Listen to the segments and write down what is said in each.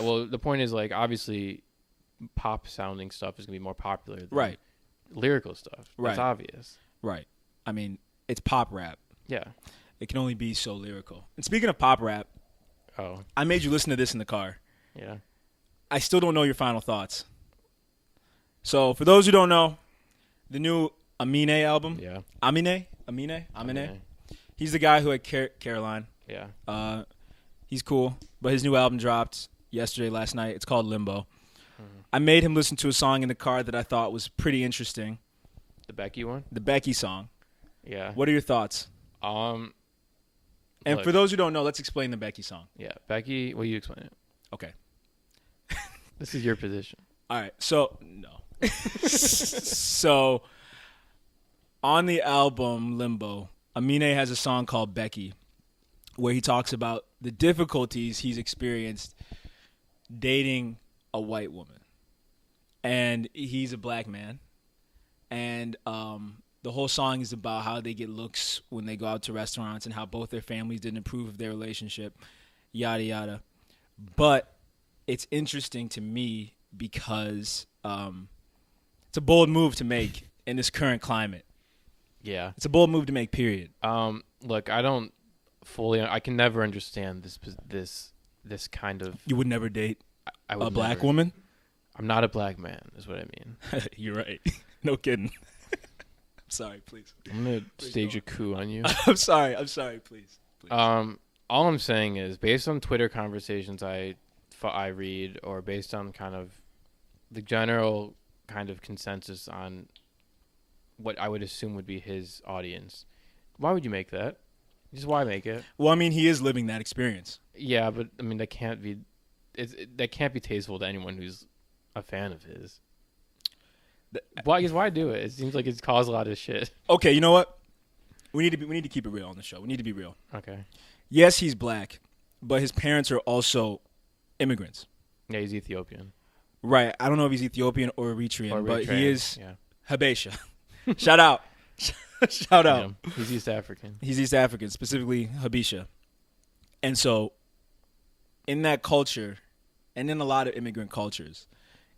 Well, the point is, like, obviously, pop sounding stuff is gonna be more popular than lyrical stuff. Right. That's obvious. Right. I mean, it's pop rap. Yeah. It can only be so lyrical. And speaking of pop rap, I made you listen to this in the car. Yeah. I still don't know your final thoughts. So, for those who don't know, the new Amine album. Yeah. Amine. He's the guy who had Caroline. Yeah. He's cool. But his new album dropped last night. It's called Limbo. I made him listen to a song in the car that I thought was pretty interesting. The Becky one? The Becky song. Yeah. What are your thoughts? And look, for those who don't know, let's explain the Becky song. Yeah. Becky, you explain it. Okay. This is your position. All right. So, no. So, on the album Limbo, Amine has a song called Becky where he talks about the difficulties he's experienced dating a white woman. And he's a black man. And the whole song is about how they get looks when they go out to restaurants and how both their families didn't approve of their relationship, yada, yada. But it's interesting to me because it's a bold move to make in this current climate. Yeah. It's a bold move to make, period. Look, I can never understand this kind of... You would never date a black never. Woman? I'm not a black man, is what I mean. You're right. No kidding. I'm sorry, please. I'm going to stage a coup on you. I'm sorry, please. All I'm saying is, based on Twitter conversations I read, or based on kind of the general kind of consensus on what I would assume would be his audience, why would you make that? Just why make it? Well, I mean, he is living that experience. Yeah, but I mean, that can't be tasteful to anyone who's a fan of his. Why do it? It seems like it's caused a lot of shit. Okay, you know what? We need to keep it real on the show. We need to be real. Okay. Yes, he's black, but his parents are also immigrants. Yeah, he's Ethiopian. Right. I don't know if he's Ethiopian or Eritrean, but he is Habesha. Shout out. Shout out. Yeah, he's East African. He's East African, specifically Habesha. And so, in that culture, and in a lot of immigrant cultures,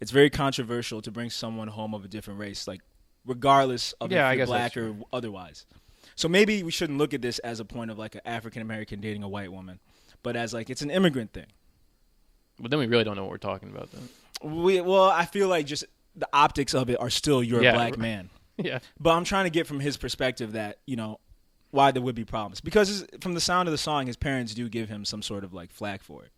it's very controversial to bring someone home of a different race, like regardless of if you're black or otherwise. So maybe we shouldn't look at this as a point of like an African American dating a white woman, but as like it's an immigrant thing. But then we really don't know what we're talking about then. Well, I feel like just the optics of it are still you're a black man. Yeah. But I'm trying to get from his perspective that, you know, why there would be problems. Because from the sound of the song, his parents do give him some sort of like flag for it.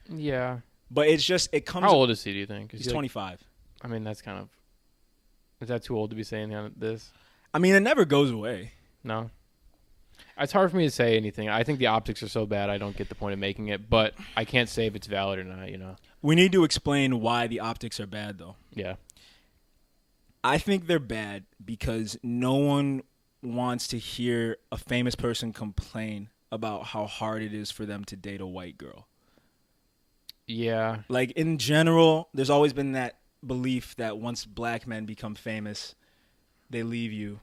Yeah. But it's just, it comes... How old is he, do you think? He's 25. I mean, that's kind of... Is that too old to be saying this? I mean, it never goes away. No. It's hard for me to say anything. I think the optics are so bad I don't get the point of making it, but I can't say if it's valid or not, you know. We need to explain why the optics are bad, though. Yeah. I think they're bad because no one wants to hear a famous person complain about how hard it is for them to date a white girl. Yeah. Like, in general, there's always been that belief that once black men become famous, they leave you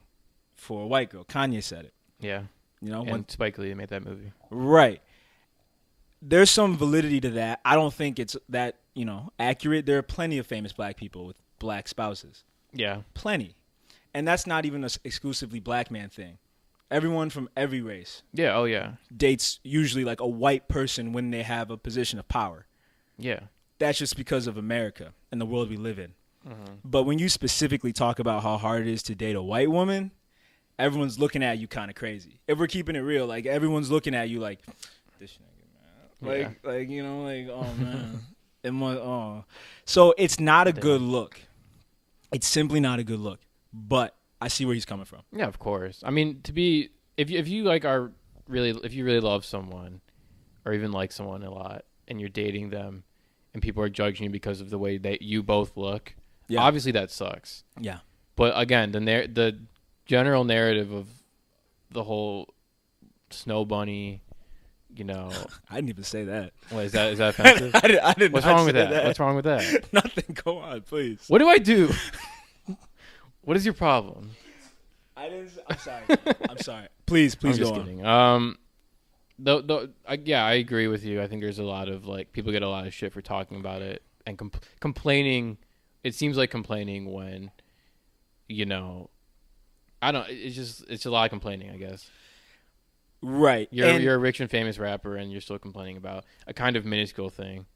for a white girl. Kanye said it. Yeah. You know, and Spike Lee made that movie. Right. There's some validity to that. I don't think it's that, you know, accurate. There are plenty of famous black people with black spouses. Yeah. Plenty. And that's not even an exclusively black man thing. Everyone from every race. Yeah, oh yeah. Dates usually like a white person when they have a position of power. Yeah. That's just because of America and the world we live in. Mm-hmm. But when you specifically talk about how hard it is to date a white woman, everyone's looking at you kind of crazy. If we're keeping it real, like everyone's looking at you like, this nigga, man. Like, you know, like, oh man. So it's not a good look. It's simply not a good look. But I see where he's coming from. Yeah, of course. I mean, if you like if you really love someone or even like someone a lot and you're dating them and people are judging you because of the way that you both look, obviously that sucks. Yeah. But again, the general narrative of the whole snow bunny, you know. I didn't even say that. What, is that offensive? I didn't. What's wrong with that? What's wrong with that? Nothing. Go on, please. What do I do? What is your problem? I'm sorry. I'm sorry. Please I'm go just on. kidding. I agree with you. I think there's a lot of like people get a lot of shit for talking about it and complaining. It seems like complaining when, you know, I don't. It's a lot of complaining, I guess. Right. You're a rich and famous rapper, and you're still complaining about a kind of minuscule thing.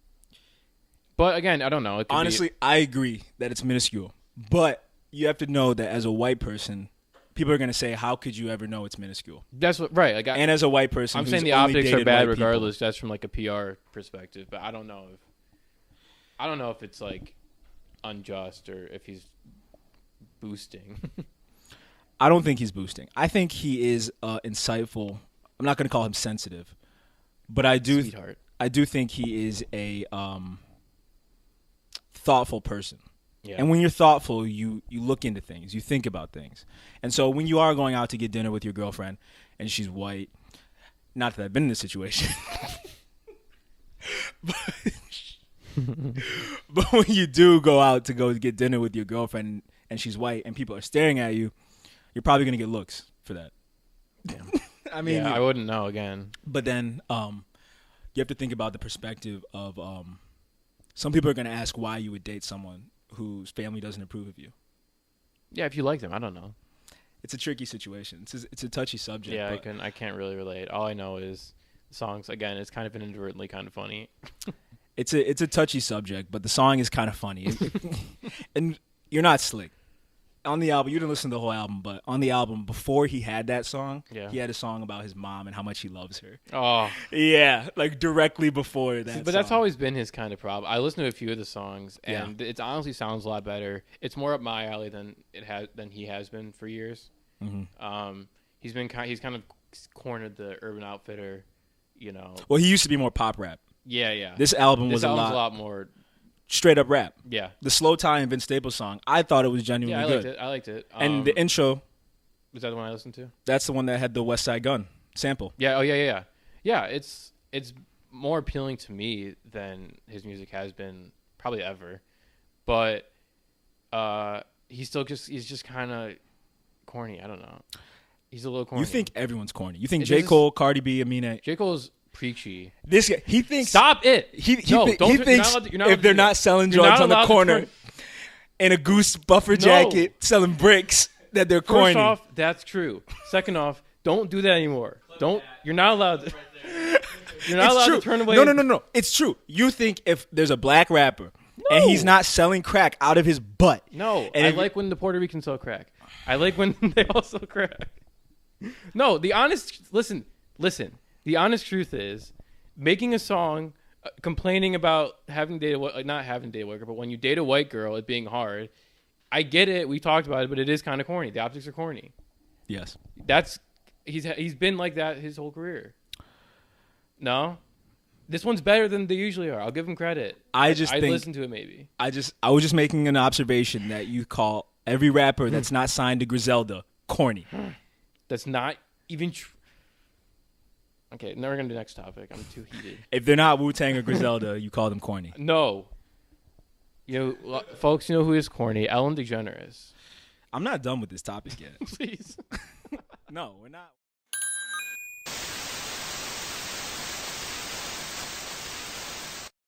But again, I don't know. Honestly, I agree that it's minuscule, but you have to know that as a white person, people are going to say, "How could you ever know it's minuscule?" That's what right. Like, and as a white person, I'm who's saying the only optics are dated bad white people- regardless. That's from like a PR perspective, but I don't know if it's like unjust or if he's boosting. I don't think he's boosting. I think he is insightful. I'm not going to call him sensitive, but I do think he is a thoughtful person. Yeah. And when you're thoughtful, you look into things, you think about things. And so when you are going out to get dinner with your girlfriend and she's white, not that I've been in this situation, but when you do go out to go get dinner with your girlfriend and she's white and people are staring at you, you're probably going to get looks for that. Damn. I mean, I wouldn't know again. But then you have to think about the perspective of some people are going to ask why you would date someone whose family doesn't approve of you. Yeah, if you like them, I don't know. It's a tricky situation. It's a touchy subject. Yeah, I can't really relate. All I know is the songs. Again, it's kind of inadvertently kind of funny. It's a touchy subject, but the song is kind of funny, and you're not slick. On the album, you didn't listen to the whole album, but on the album, before he had that song, he had a song about his mom and how much he loves her. Oh. Yeah, like directly before that. But that's always been his kind of problem. I listened to a few of the songs, and it honestly sounds a lot better. It's more up my alley than he has been for years. Mm-hmm. He's kind of cornered the Urban Outfitter, you know. Well, he used to be more pop rap. Yeah. This album was a lot more straight up rap. Yeah. The Slow Tie and Vince Staples song, I thought it was genuinely good. I liked it. And the intro. Was that the one I listened to? That's the one that had the West Side Gun sample. Yeah. Oh, yeah. Yeah, it's more appealing to me than his music has been probably ever. But he's just kind of corny. I don't know. He's a little corny. You think everyone's corny. You think J. Cole, Cardi B, Amine. J. Cole's preachy. This guy, he thinks. Stop it. He thinks if they're not selling drugs on the corner in a goose buffer jacket selling bricks, that they're corny. First off, that's true. Second off, don't do that anymore. You're not allowed to. You're not allowed to turn away. No. It's true. You think if there's a black rapper and he's not selling crack out of his butt. No. I like when the Puerto Ricans sell crack. I like when they all sell crack. No, listen. The honest truth is, making a song complaining about not having dated a white girl, but when you date a white girl, it being hard. I get it. We talked about it, but it is kind of corny. The optics are corny. Yes. He's been like that his whole career. No, this one's better than they usually are. I'll give him credit. I'd listen to it maybe. I was just making an observation that you call every rapper that's not signed to Griselda corny. That's not even true. Okay, now we're going to do the next topic. I'm too heated. If they're not Wu-Tang or Griselda, you call them corny. No. Folks, you know who is corny? Ellen DeGeneres. I'm not done with this topic yet. Please. No, we're not.